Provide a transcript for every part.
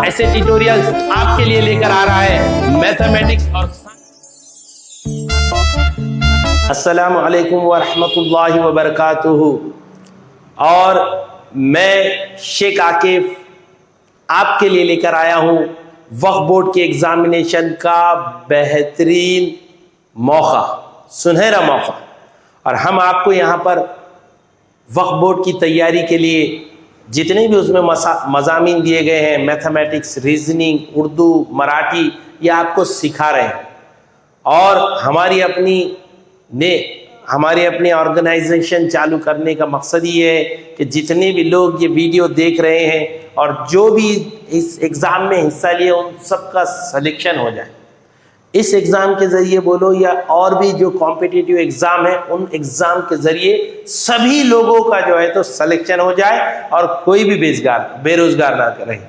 ऐसे ट्यूटोरियल्स आपके लिए लेकर आ रहा है मैथमेटिक्स और अस्सलामु अलैकुम व रहमतुल्लाहि व बरकातुहू। और मैं शेख आकिफ आपके लिए लेकर आया हूँ वक्फ बोर्ड के एग्जामिनेशन का बेहतरीन मौका, सुनहरा मौका। और हम आपको यहाँ पर वक्फ बोर्ड की तैयारी के लिए जितने भी उसमें मज़ामीन दिए गए हैं, मैथमेटिक्स, रीजनिंग, उर्दू, मराठी, ये आपको सिखा रहे हैं। और हमारी अपनी ऑर्गेनाइजेशन चालू करने का मकसद ये है कि जितने भी लोग ये वीडियो देख रहे हैं और जो भी इस एग्ज़ाम में हिस्सा लिए उन सबका सिलेक्शन हो जाए। इस एग्ज़ाम के ज़रिए बोलो या और भी जो कॉम्पिटिटिव एग्ज़ाम है, उन एग्ज़ाम के ज़रिए सभी लोगों का जो है तो सिलेक्शन हो जाए और कोई भी बेरोज़गार ना रहे।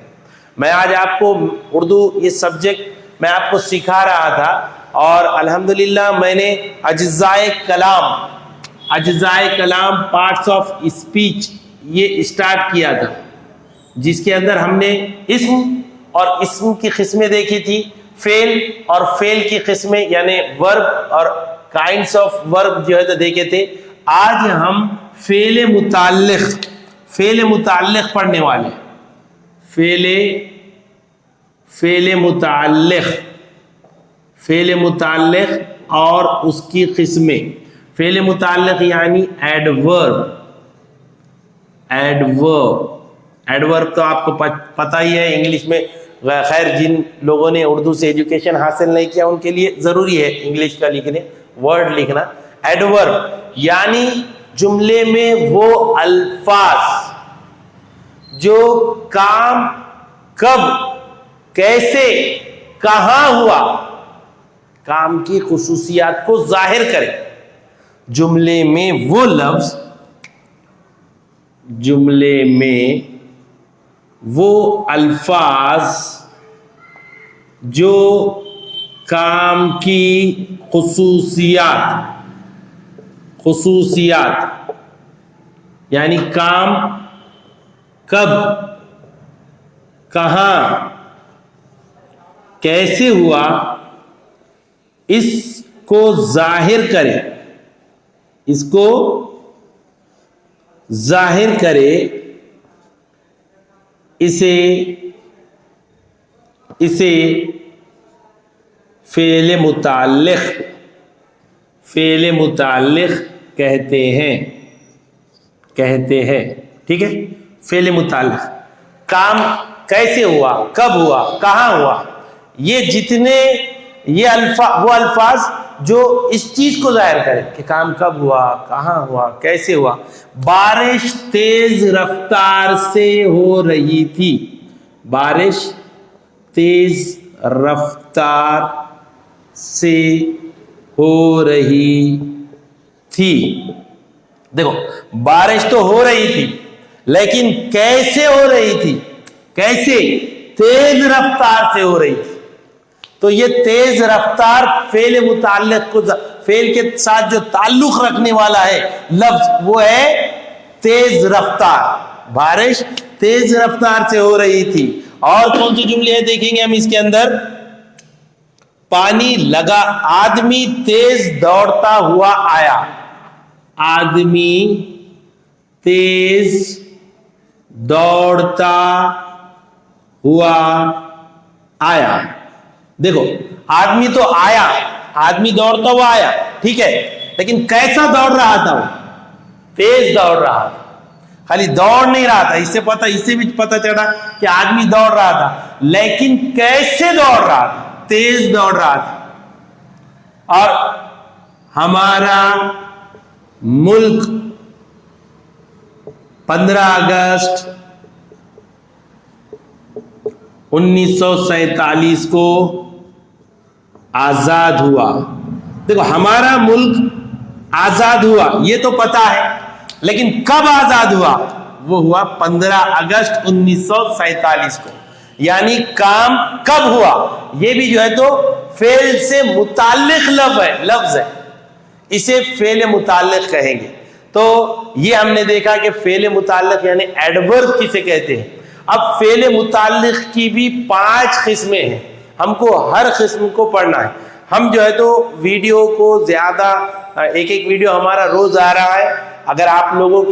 मैं आज आपको उर्दू ये सब्जेक्ट मैं आपको सिखा रहा था और अल्हम्दुलिल्लाह मैंने अज्ज़ाए कलाम पार्ट्स ऑफ स्पीच ये स्टार्ट किया था, जिसके अंदर हमने इस्म और इस्म की किस्में देखी थी, फेल और फेल की किस्में यानी वर्ब और काइंड्स ऑफ वर्ब जो है तो देखे थे। आज हम फेल मुताल्लिक़ पढ़ने वाले। फेल मुताल्लिक़ और उसकी किस्में। फेल मुताल्लिक़ यानी एडवर्ब तो आपको पता ही है इंग्लिश में। खैर जिन लोगों ने उर्दू से एजुकेशन हासिल नहीं किया उनके लिए ज़रूरी है इंग्लिश का वर्ड लिखना। एडवर्ब यानी जुमले में वो अल्फाज जो काम कब, कैसे, कहाँ हुआ, काम की खुसूसियात को जाहिर करे। जुमले में वो लफ्ज, जुमले में वो अल्फाज जो काम की खुसूसियात यानी काम कब, कहाँ, कैसे हुआ, इसको जाहिर करे, इसे फेल मुताल्लिक़ कहते हैं। ठीक है, फेल मुताल्लिक़ काम कैसे हुआ, कब हुआ, कहाँ हुआ, वो अल्फाज जो इस चीज को जाहिर करे कि काम कब हुआ, कहाँ हुआ, कैसे हुआ। बारिश तेज रफ्तार से हो रही थी। बारिश तेज रफ्तार से हो रही थी। देखो, बारिश तो हो रही थी लेकिन कैसे हो रही थी? कैसे? तेज रफ्तार से हो रही थी। तो ये तेज रफ्तार फेल मुताल्लिक़ को, फेल के साथ जो ताल्लुक रखने वाला है लफ्ज वो है तेज रफ्तार। बारिश तेज रफ्तार से हो रही थी। और कौन सी जुमले हैं देखेंगे हम इसके अंदर। पानी लगा, आदमी तेज दौड़ता हुआ आया। आदमी तेज दौड़ता हुआ आया। देखो, आदमी तो आया, आदमी दौड़ता हुआ आया, ठीक है, लेकिन कैसा दौड़ रहा था? वो तेज दौड़ रहा था। खाली दौड़ नहीं रहा था, इससे भी पता चला कि आदमी दौड़ रहा था, लेकिन कैसे दौड़ रहा था? तेज दौड़ रहा था। और हमारा मुल्क 15 अगस्त 1947 को आजाद हुआ। देखो, हमारा मुल्क आजाद हुआ ये तो पता है, लेकिन कब आजाद हुआ? वो हुआ 15 अगस्त 1947 को। यानी काम कब हुआ ये भी जो है तो फेल से मुताल्लिक़ लफ्ज है, इसे फेल मुताल्लिक़ कहेंगे। तो ये हमने देखा कि फेल मुताल्लिक़ यानी एडवर्ब किसे कहते हैं। अब फेल मुताल्लिक की भी 5 किस्में हैं, हमको हर किस्म को पढ़ना है। हम जो है तो वीडियो को ज़्यादा, एक एक वीडियो हमारा रोज़ आ रहा है। अगर आप लोगों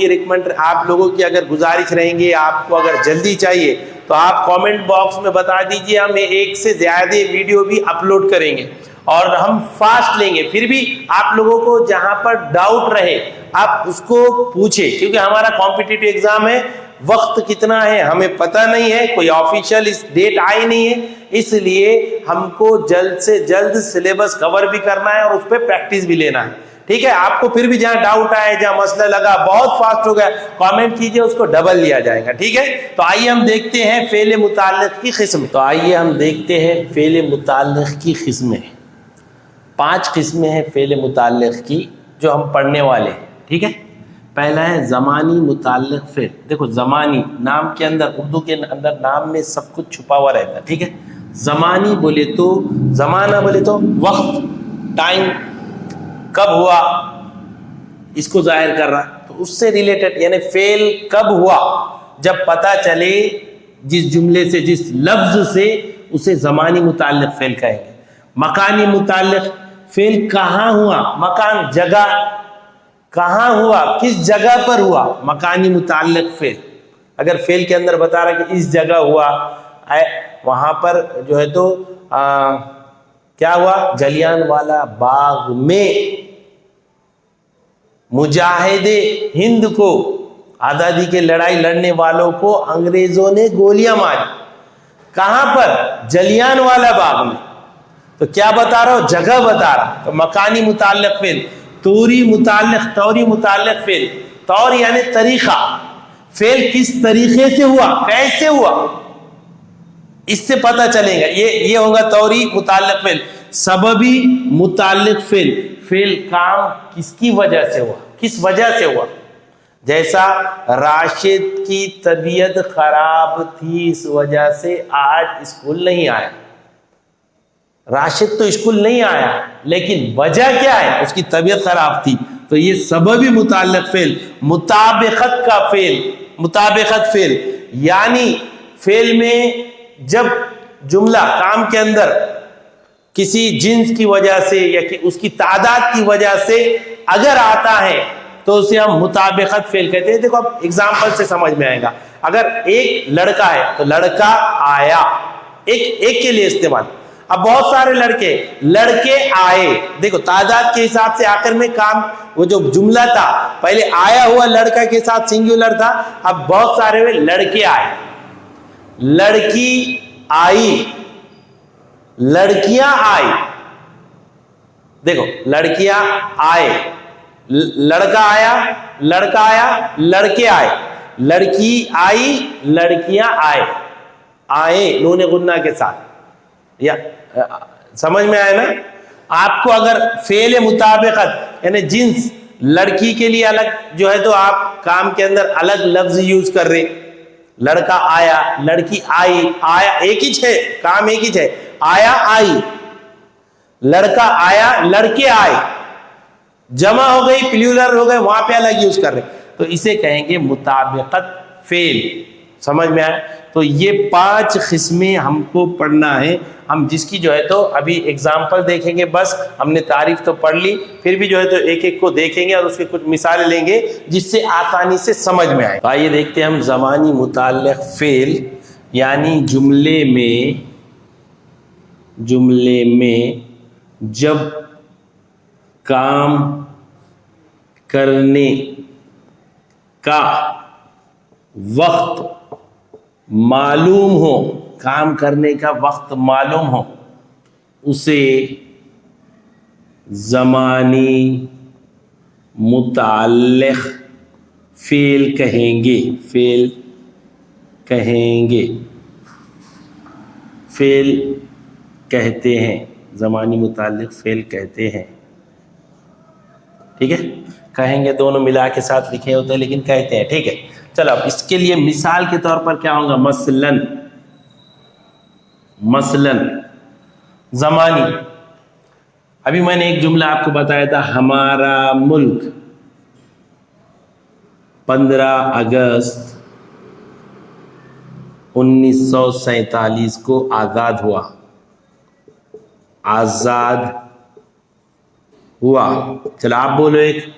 की अगर गुजारिश रहेंगे, आपको अगर जल्दी चाहिए तो आप कमेंट बॉक्स में बता दीजिए, हम 1 से ज़्यादा वीडियो भी अपलोड करेंगे और हम फास्ट लेंगे। फिर भी आप लोगों को जहां पर डाउट रहे आप उसको पूछे, क्योंकि हमारा कॉम्पिटिटिव एग्जाम है, वक्त कितना है हमें पता नहीं है, कोई ऑफिशियल इस डेट आई नहीं है, इसलिए हमको जल्द से जल्द सिलेबस कवर भी करना है और उस पर प्रैक्टिस भी लेना है। ठीक है, आपको फिर भी जहां डाउट आए, जहां मसला लगा, बहुत फास्ट हो गया, कमेंट कीजिए, उसको डबल लिया जाएगा। ठीक है, तो आइए हम देखते हैं फेल मुताल्लिक की किस्में। तो आइए हम देखते हैं फेल मुताल्लिक की किस्में। 5 किस्में हैं फेल मुताल्लिक की जो हम पढ़ने वाले हैं। ठीक है, पहला है ज़मानी मुताल्लिक फेल। देखो ज़मानी नाम के अंदर, उर्दू के अंदर नाम में सब कुछ छुपा हुआ रहता है। ठीक है, ज़मानी बोले तो, ज़माना बोले तो वक्त, टाइम, कब हुआ, इसको जाहिर कर रहा, तो उससे रिलेटेड, यानी फेल कब हुआ, जब पता चले जिस जुमले से, जिस लफ्ज से, उसे ज़मानी मुताल्लिक फेल कहेंगे। मकानी मुताल्लिक फेल कहाँ हुआ, मकान, जगह, कहाँ हुआ, किस जगह पर हुआ, मकानी मुताल्लिक फेल। अगर फेल के अंदर बता रहा कि इस जगह हुआ, वहां पर जो है तो क्या हुआ, जलियांवाला बाग में मुजाहिदे हिंद को, आज़ादी के लड़ाई लड़ने वालों को अंग्रेजों ने गोलियां मारी। कहां पर, जलियांवाला बाग में। तो क्या बता रहा हूं, जगह बता रहा। तो मकानी मुताल्लिक फेल। तौरी मुताल्लिक फेल। तौर यानी तरीका, फेल किस तरीके से हुआ, कैसे हुआ, इससे पता चलेगा, ये होगा तौरी मुताल्लिक फेल। सबबी मुताल्लिक फेल, फेल काम किसकी वजह से हुआ, किस वजह से हुआ। जैसा राशिद की तबीयत खराब थी, इस वजह से आज स्कूल नहीं आया। राशिद तो स्कूल नहीं आया, लेकिन वजह क्या है, उसकी तबीयत खराब थी। तो ये सबबी मुताल्लिक फेल। मुताबिकत का फेल, मुताबिकत फेल यानी फेल में जब जुमला काम के अंदर किसी जिन्स की वजह से या कि उसकी तादाद की वजह से अगर आता है तो उसे हम मुताबिकत फेल कहते हैं। देखो अब एग्जाम्पल से समझ में आएगा। अगर एक लड़का है तो लड़का आया, एक के लिए इस्तेमाल। अब बहुत सारे लड़के आए, देखो तादाद के हिसाब से आखिर में काम, वो जो जुमला था पहले आया हुआ लड़का के साथ सिंगुलर था, अब बहुत सारे हुए लड़के आए, लड़की आई, लड़कियां आई। देखो लड़कियां आए, लड़का आया, लड़के आए, लड़की आई, लड़कियां आए नून गुन्ना के साथ। या समझ में आया ना आपको। अगर फेल मुताबिकत यानी जिन्स, लड़की के लिए अलग जो है तो आप काम के अंदर अलग लफ्ज यूज कर रहे। लड़का आया, लड़की आई, आया एक ही है, काम एक ही है, आया आई, लड़का आया, लड़के आए, जमा हो गई, प्लूरल हो गए, वहां पे अलग यूज कर रहे, तो इसे कहेंगे मुताबिकत फेल। समझ में आया। तो ये 5 किस्में हमको पढ़ना है। हम जिसकी जो है तो अभी एग्जाम्पल देखेंगे, बस हमने तारीफ तो पढ़ ली, फिर भी जो है तो एक एक को देखेंगे और उसके कुछ मिसालें लेंगे जिससे आसानी से समझ में आए। आइए देखते हैं हम ज़मानी मुताल्लिक फेल यानी जुमले में जब काम करने का वक्त मालूम हो, काम करने का वक्त मालूम हो, उसे ज़मानी मुताल्लिक फेल कहेंगे। फेल कहते हैं, ज़मानी मुताल्लिक फेल कहते हैं। ठीक है, कहेंगे दोनों मिला के साथ लिखे होते हैं, लेकिन कहते हैं। ठीक है, चलो अब इसके लिए मिसाल के तौर पर क्या होगा, मसलन ज़मानी। अभी मैंने एक जुमला आपको बताया था, हमारा मुल्क 15 अगस्त 1947 को आज़ाद हुआ। आज़ाद हुआ। चलो आप बोलो एक।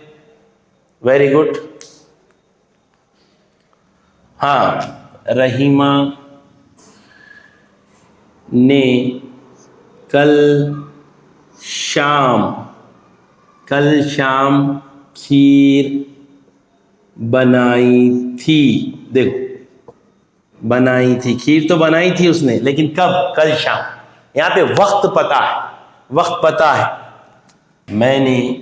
Very good. हाँ, रहीमा ने कल शाम खीर बनाई थी। देखो, बनाई थी, खीर तो बनाई थी उसने, लेकिन कब? कल शाम। यहां पे वक्त पता है, वक्त पता है। मैंने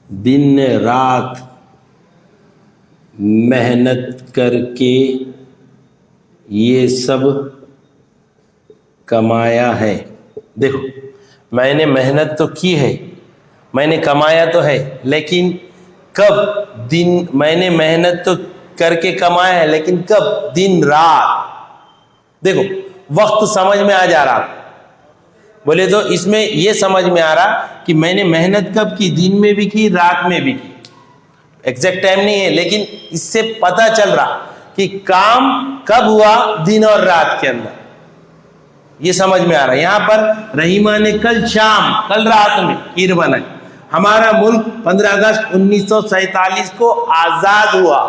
दिन रात मेहनत करके ये सब कमाया है। देखो, मैंने मेहनत तो की है, मैंने कमाया तो है, लेकिन कब? दिन, मैंने मेहनत तो करके कमाया है, लेकिन कब? दिन रात। देखो, वक्त समझ में आ जा रहा। बोले तो इसमें यह समझ में आ रहा कि मैंने मेहनत कब की? दिन में भी की, रात में भी की। एग्जैक्ट टाइम नहीं है, लेकिन इससे पता चल रहा कि काम कब हुआ? दिन और रात के अंदर। ये समझ में आ रहा है। यहां पर रहीमा ने कल शाम, कल रात में खीर बनाई। हमारा मुल्क 15 अगस्त 1947 को आजाद हुआ।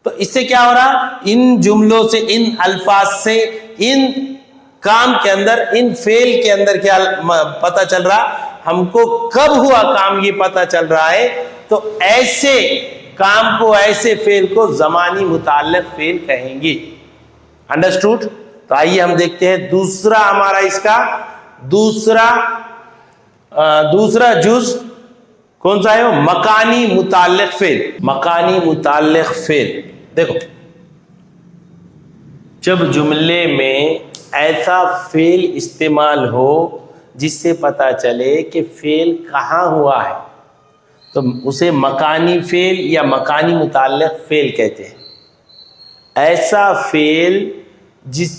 तो इससे क्या हो रहा? इन जुमलों से, इन अल्फाज से, इन काम के अंदर, इन फेल के अंदर क्या पता चल रहा? हमको कब हुआ काम, ये पता चल रहा है। तो ऐसे काम को, ऐसे फेल को ज़मानी मुताल्लिक़ फेल कहेंगे। अंडरस्टूड? तो आइए हम देखते हैं दूसरा हमारा इसका दूसरा जुज कौन सा है? मकानी मुताल्लिक़ फेल। मकानी मुताल्लिक़ फेल। देखो, जब जुमले में ऐसा फेल इस्तेमाल हो जिससे पता चले कि फेल कहाँ हुआ है, तो उसे मकानी फेल या मकानी मुताल्लिक़ फेल कहते हैं। ऐसा फेल जिस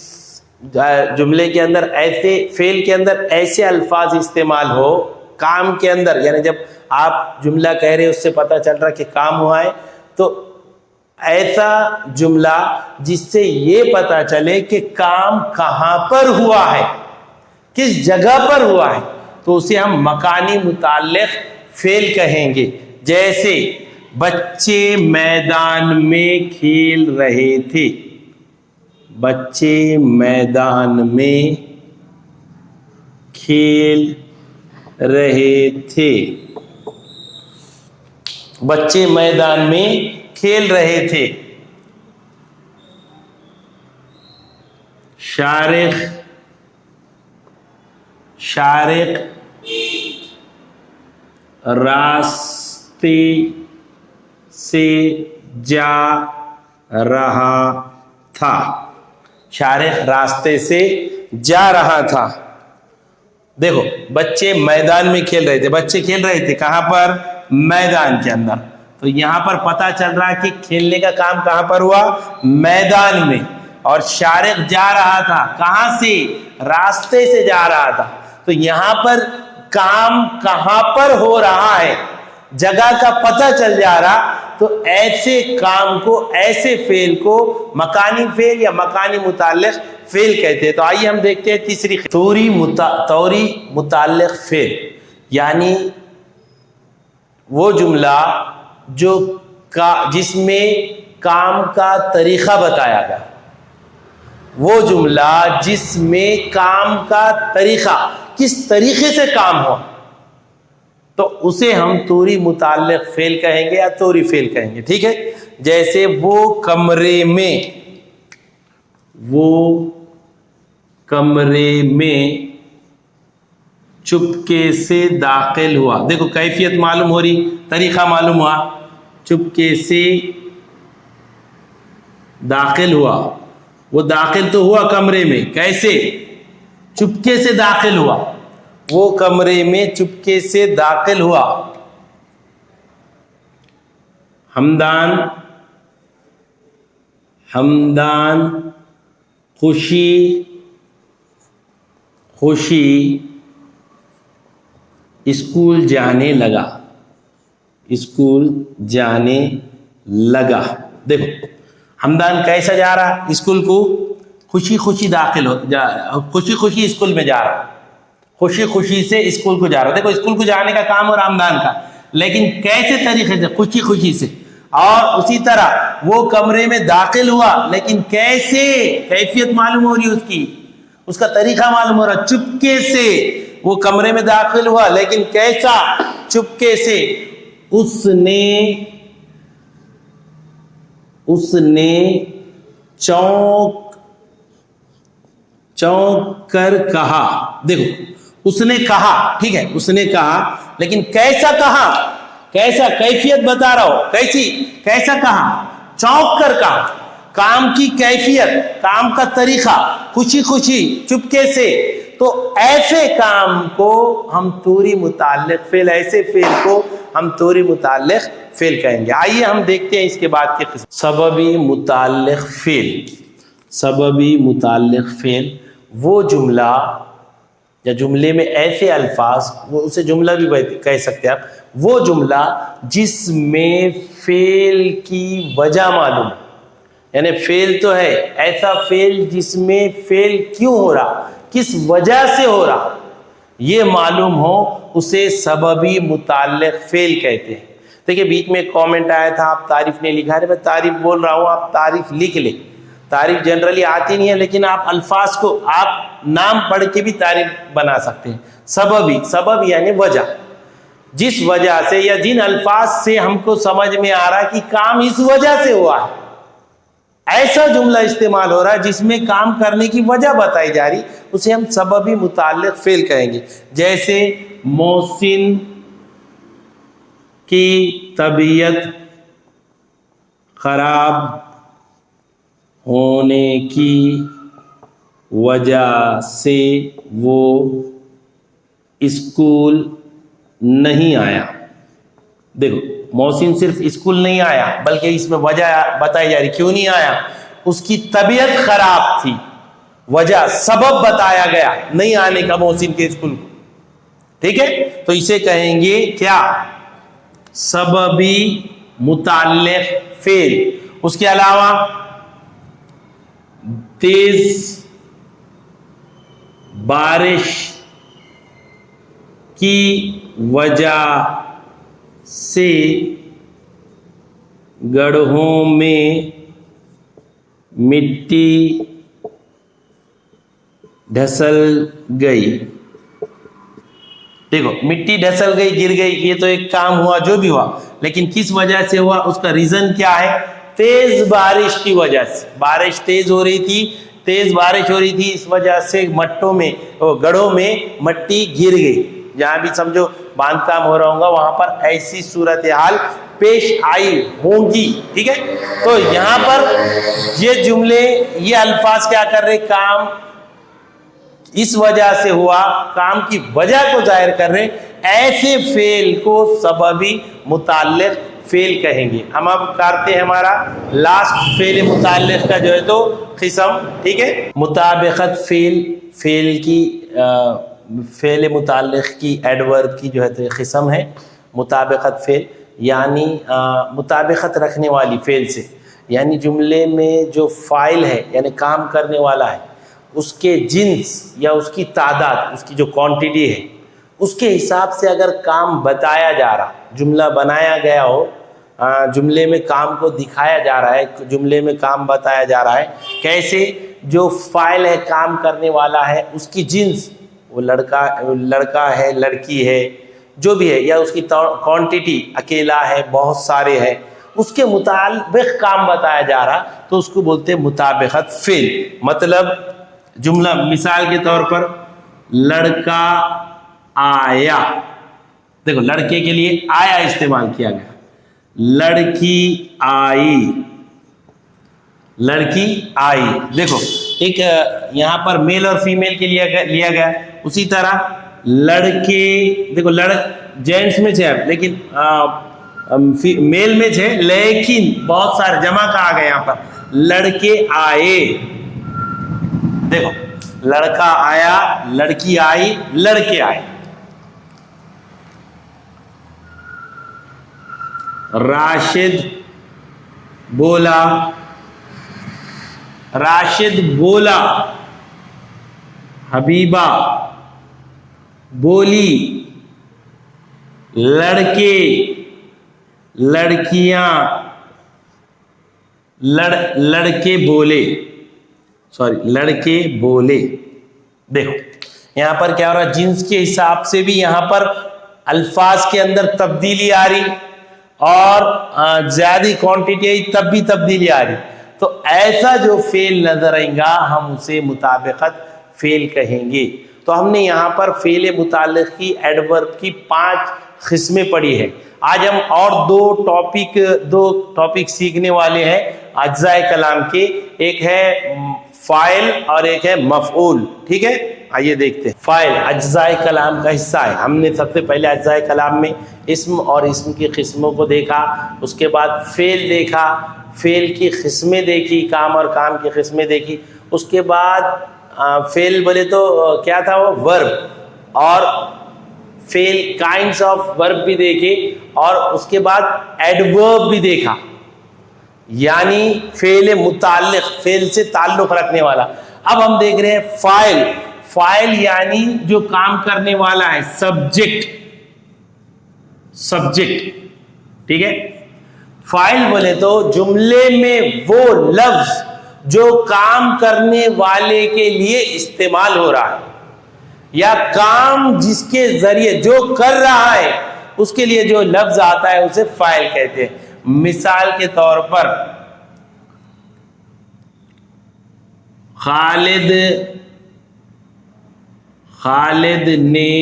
जुमले के अंदर, ऐसे फेल के अंदर ऐसे अल्फाज इस्तेमाल हो काम के अंदर, यानी जब आप जुमला कह रहे हो उससे पता चल रहा कि काम हुआ है, तो ऐसा जुमला जिससे ये पता चले कि काम कहाँ पर हुआ है, किस जगह पर हुआ है, तो उसे हम मकानी मुताल्लिक़ फेल कहेंगे। जैसे बच्चे मैदान में खेल रहे थे। बच्चे मैदान में खेल रहे थे। बच्चे मैदान में खेल रहे थे। शारिक रास्ते से जा रहा था। शारिक रास्ते से जा रहा था। देखो, बच्चे मैदान में खेल रहे थे। बच्चे खेल रहे थे कहां पर? मैदान के अंदर। तो यहां पर पता चल रहा है कि खेलने का काम कहां पर हुआ? मैदान में। और शारिक जा रहा था कहां से? रास्ते से जा रहा था। तो यहां पर काम कहां पर हो रहा है, जगह का पता चल जा रहा। तो ऐसे काम को, ऐसे फेल को मकानी फेल या मकानी मुताल्लिक़ फेल कहते हैं। तो आइए हम देखते हैं तीसरी, तौरी मुताल्लिक़ फेल, यानी वो जुमला जिसमें काम का तरीका बताया गया। वो जुमला जिसमें काम का तरीका, किस तरीके से काम हो, तो उसे हम तौरी मुताल्लिक़ फेल कहेंगे या तौरी फेल कहेंगे। ठीक है? जैसे वो कमरे में चुपके से दाखिल हुआ। देखो, कैफियत मालूम हो रही, तरीका मालूम हुआ। चुपके से दाखिल हुआ। वो दाखिल तो हुआ कमरे में, कैसे? चुपके से दाखिल हुआ। वो कमरे में चुपके से दाखिल हुआ। हमदान खुशी स्कूल जाने लगा। देखो, हमदान कैसा जा रहा स्कूल को? खुशी खुशी खुशी खुशी स्कूल में जा रहा, खुशी खुशी से स्कूल को जा रहा। देखो स्कूल को जाने का काम और हमदान का, लेकिन कैसे तरीके से? खुशी खुशी से। और उसी तरह वो कमरे में दाखिल हुआ, लेकिन कैसे? कैफियत मालूम हो रही उसकी, उसका तरीका मालूम हो रहा, चुपके से वो कमरे में दाखिल हुआ, लेकिन कैसा? चुपके से। उसने चौंक कर कहा। देखो उसने कहा, ठीक है, उसने कहा, लेकिन कैसा कहा? कैसा? कैफियत बता रहा हो, कैसा कहा? चौंक कर कहा। काम की कैफियत, काम का तरीका, खुशी खुशी, चुपके से। तो ऐसे काम को हम तूरी मुताल्लिक फेल, ऐसे फेल को हम तूरी मुताल्लिक फेल कहेंगे। आइए हम देखते हैं इसके बाद के सबबी मुताल्लिक फेल। सबबी मुताल्लिक फेल वो जुमला या जुमले में ऐसे अल्फाज, वो उसे जुमला भी कह सकते हैं आप, वो जुमला जिसमें फेल की वजह मालूम, यानी फेल तो है, ऐसा फेल जिसमें फेल क्यों हो रहा, किस वजह से हो रहा, ये मालूम हो, उसे सबबी मुताल्लिक फेल कहते हैं। देखिए बीच में कमेंट आया था, आप तारीफ नहीं लिखा है। मैं तारीफ बोल रहा हूँ, आप तारीफ लिख ले। तारीफ जनरली आती नहीं है, लेकिन आप अल्फाज को, आप नाम पढ़ के भी तारीफ बना सकते हैं। सबब यानी वजह, जिस वजह से या जिन अल्फाज से हमको समझ में आ रहा है कि काम इस वजह से हुआ है, ऐसा जुमला इस्तेमाल हो रहा है जिसमें काम करने की वजह बताई जा रही, उसे हम सबबी मुताल्लिक फेल कहेंगे। जैसे मोहसिन की तबीयत खराब होने की वजह से वो स्कूल नहीं आया। देखो मोहसिन सिर्फ स्कूल नहीं आया, बल्कि इसमें वजह बताई जा रही, क्यों नहीं आया? उसकी तबीयत खराब थी, वजह, सबब बताया गया नहीं आने का मोहसिन के स्कूल को। ठीक है, तो इसे कहेंगे क्या? सबबी मुताल्लिक फेल। उसके अलावा तेज बारिश की वजह से गड्ढों में मिट्टी धसल गई। देखो मिट्टी धसल गई, गिर गई, ये तो एक काम हुआ, जो भी हुआ, लेकिन किस वजह से हुआ, उसका रीजन क्या है? तेज बारिश की वजह से। बारिश तेज हो रही थी, तेज बारिश हो रही थी, इस वजह से मट्टों में, गड्ढों में मिट्टी गिर गई। जहां भी समझो बांधकाम हो रहा होगा, वहां पर ऐसी सूरत हाल पेश आई होंगी। ठीक है, तो यहां पर ये जुमले, ये अल्फाज क्या कर रहे? काम इस वजह से हुआ, काम की वजह को जाहिर कर रहे, ऐसे फेल को सबबी मुताल्लिक फेल कहेंगे। हम अब करते हैं हमारा लास्ट फेल मुताल्लिक का जो है तो किस्म। ठीक है, मुताबिकत फेल, फेल की फेल मुताल्लिक की एडवर्ब की जो है तो किस्म है मुताबिकत फेल, यानी मुताबिकत रखने वाली फेल से, यानी जुमले में जो फाइल है यानी काम करने वाला है, उसके जिन्स या उसकी तादाद, उसकी जो क्वांटिटी है, उसके हिसाब से अगर काम बताया जा रहा, जुमला बनाया गया हो, जुमले में काम को दिखाया जा रहा है, जुमले में काम बताया जा रहा है, कैसे? जो फाइल है, काम करने वाला है, उसकी जिन्स, वो लड़का है, लड़की है, जो भी है, या उसकी क्वांटिटी, अकेला है, बहुत सारे हैं, उसके मुताबिक काम बताया जा रहा, तो उसको बोलते हैं मुताबिकत फेल। मतलब जुमला मिसाल के तौर पर, लड़का आया, देखो लड़के के लिए आया इस्तेमाल किया गया, लड़की आई, लड़की आई। देखो एक यहां पर मेल और फीमेल के लिए लिया गया, उसी तरह लड़के, देखो जेंट्स में है, लेकिन मेल में है, लेकिन बहुत सारे जमा का आ गया यहां पर, लड़के आए। देखो लड़का आया, लड़की आई, लड़के आए। राशिद बोला, राशिद बोला, हबीबा बोली, लड़के, लड़कियां, लड़के बोले, सॉरी लड़के बोले। देखो यहां पर क्या हो रहा है, जिन्स के हिसाब से भी यहां पर अल्फाज के अंदर तब्दीली आ रही और ज्यादा क्वांटिटी आई तब भी तब्दीली आ रही। तो ऐसा जो फेल नजर आएगा हम उसे मुताबिकत फेल कहेंगे। तो हमने यहाँ पर फेल मुताल्लिकी एडवर्ब की 5 किस्में पढ़ी है। आज हम और दो टॉपिक सीखने वाले हैं अज्जाए कलाम के, एक है फाइल और एक है मफऊल। ठीक है, आइए देखते हैं। फाइल अज्जाए कलाम का हिस्सा है। हमने सबसे पहले अज्जाए कलाम में इस्म और इस्म की किस्मों को देखा, उसके बाद फेल देखा, फेल की किस्में देखी, काम और काम की किस्में देखी, उसके बाद फेल बोले तो क्या था वो वर्ब, और फेल काइंड्स ऑफ वर्ब भी देखे, और उसके बाद एडवर्ब भी देखा, यानी फेल मुताल्लिक, फेल से ताल्लुक रखने वाला। अब हम देख रहे हैं फाइल। फाइल यानी जो काम करने वाला है, सब्जेक्ट, सब्जेक्ट। ठीक है, फाइल बोले तो जुमले में वो लफ्ज जो काम करने वाले के लिए इस्तेमाल हो रहा है, या काम जिसके जरिए जो कर रहा है उसके लिए जो लफ्ज आता है उसे फाइल कहते हैं। मिसाल के तौर पर खालिद ने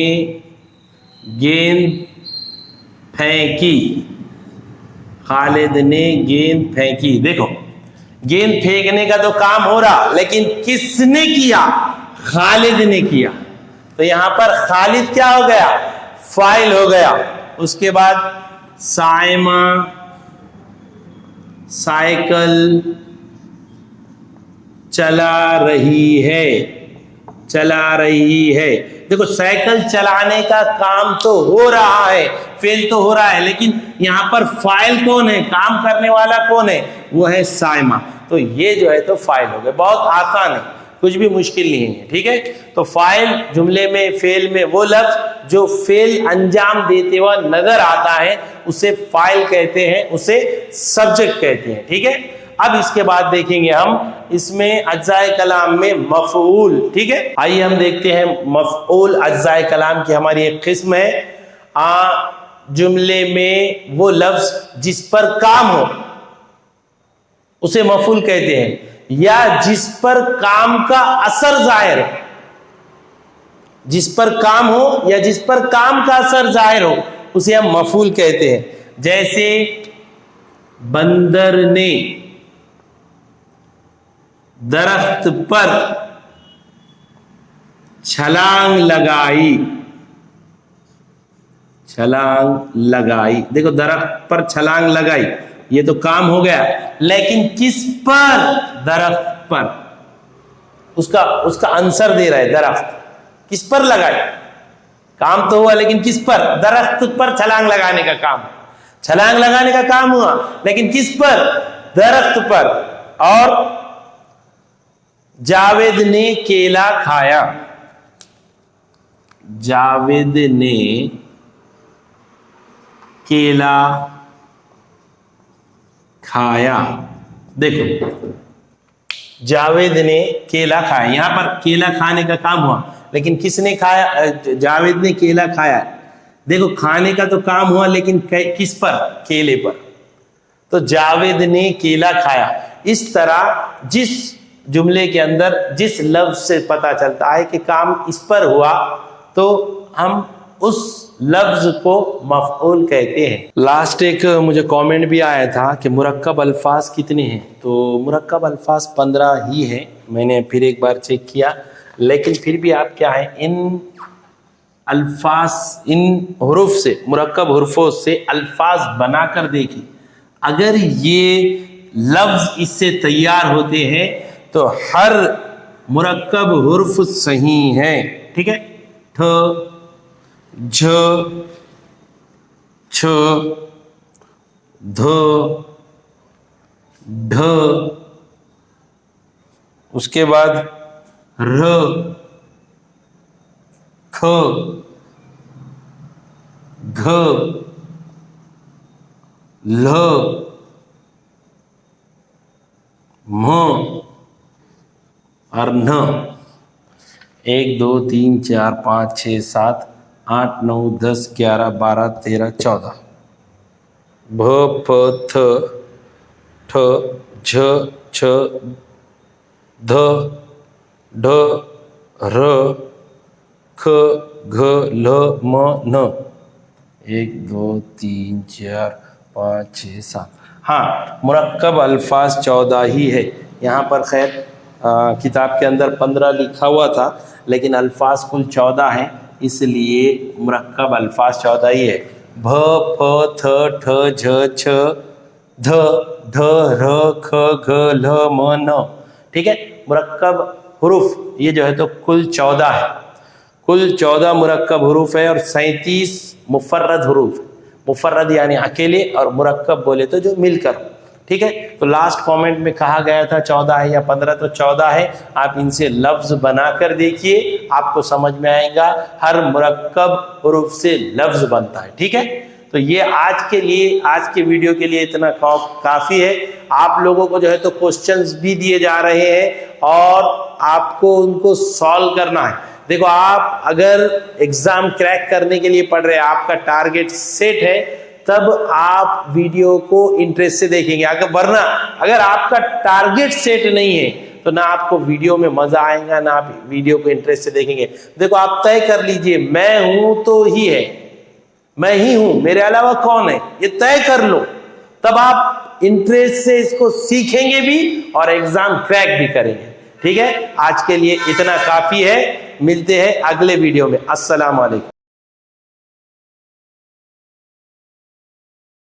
गेंद फेंकी, खालिद ने गेंद फेंकी। देखो गेंद फेंकने का तो काम हो रहा, लेकिन किसने किया? खालिद ने किया। तो यहां पर खालिद क्या हो गया? फाइल हो गया। उसके बाद साइमा साइकिल चला रही है, चला रही है। देखो साइकिल चलाने का काम तो हो रहा है, फेल तो हो रहा है, लेकिन यहां पर फाइल कौन है, काम करने वाला कौन है? वो है साइमा। तो ये जो है तो फाइल हो गए। बहुत आसान है, कुछ भी मुश्किल नहीं है। ठीक है, तो फाइल जुमले में फेल में वो लफ्ज जो फेल अंजाम देते हुआ नजर आता है उसे फाइल कहते हैं, उसे सब्जेक्ट कहते हैं। ठीक है, अब इसके बाद देखेंगे हम इसमें अज्जाए कलाम में मफऊल। ठीक है, आइए हम देखते हैं मफऊल अज्जाए कलाम की हमारी एक किस्म है। जुमले में वो लफ्ज जिस पर काम हो उसे मफऊल कहते हैं, या जिस पर काम का असर जाहिर हो, जिस पर काम हो या जिस पर काम का असर जाहिर हो उसे हम मफऊल कहते हैं। जैसे बंदर ने दरख्त पर छलांग लगाई, छलांग लगाई। देखो दरख्त पर छलांग लगाई, ये तो काम हो गया, लेकिन किस पर? दरख्त पर। उसका आंसर दे रहा है, दरख्त किस पर लगाई? काम तो हुआ, लेकिन किस पर? दरख्त पर छलांग लगाने का काम, छलांग लगाने का काम हुआ, लेकिन किस पर? दरख्त पर। और जावेद ने केला खाया, जावेद ने केला खाया। देखो जावेद ने केला खाया, यहां पर केला खाने का काम हुआ, लेकिन किसने खाया? जावेद ने केला खाया। देखो खाने का तो काम हुआ, लेकिन किस पर? केले पर। तो जावेद ने केला खाया। इस तरह जिस जुमले के अंदर जिस लफ्ज से पता चलता है कि काम इस पर हुआ तो हम उस लफ्ज को मफऊल कहते हैं। लास्ट एक मुझे कमेंट भी आया था कि मुरक्कब अल्फाज कितने हैं, तो मुरक्कब अल्फाज 15 ही है। मैंने फिर एक बार चेक किया, लेकिन फिर भी आप क्या है, इन अल्फाज, इन हुरूफ से, मुरक्कब हुरूफों से अल्फाज बनाकर देखिए। अगर ये लफ्ज इससे तैयार होते हैं तो हर मुरक्कब हुर्फ सही है। ठीक है, ठ, झ, छ, ध, ढ, उसके बाद र, ख, घ, ल, म और न। 1 2 3 4 5 6 7 8 9 10 11 12 13 14। भ, फ, थ, ठ, झ, छ, ध, ढ, र, ख, घ, ल, म, न। 1 2 3 4 5 6 7। हाँ, मुरक्कब अल्फाज 14 ही है। यहाँ पर खैर किताब के अंदर 15 लिखा हुआ था, लेकिन अल्फाज कुल 14 हैं, इसलिए मुरक्कब अल्फाज 14 ही है। भ, फ, थ, ठ, झ, छ, ध, ढ, र, ख, घ, ल, म, न। ठीक है, मुरक्कब हुरूफ ये जो है तो कुल 14 है। कुल 14 मुरक्कब हुरूफ है और 37 मुफर्रद हुरूफ। मुफर्रद यानी अकेले, और मुरक्कब बोले तो जो मिलकर। ठीक है, तो लास्ट कमेंट में कहा गया था 14 है या 15, तो 14 है। आप इनसे लफ्ज बनाकर देखिए, आपको समझ में आएगा हर मुरक्कब हुरूफ से लफ्ज बनता है। ठीक है, तो ये आज के लिए, आज के वीडियो के लिए इतना काफी है। आप लोगों को जो है तो क्वेश्चंस भी दिए जा रहे हैं और आपको उनको सॉल्व करना है। देखो, आप अगर एग्जाम क्रैक करने के लिए पढ़ रहे हैं, आपका टारगेट सेट है, तब आप वीडियो को इंटरेस्ट से देखेंगे। वरना अगर आपका टारगेट सेट नहीं है तो ना आपको वीडियो में मजा आएगा, ना आप वीडियो को इंटरेस्ट से देखेंगे। देखो, आप तय कर लीजिए, मैं हूं तो ही है, मैं ही हूं, मेरे अलावा कौन है, ये तय कर लो। तब आप इंटरेस्ट से इसको सीखेंगे भी और एग्जाम क्रैक भी करेंगे। ठीक है, आज के लिए इतना काफी है। मिलते हैं अगले वीडियो में। अस्सलाम वालेकुम।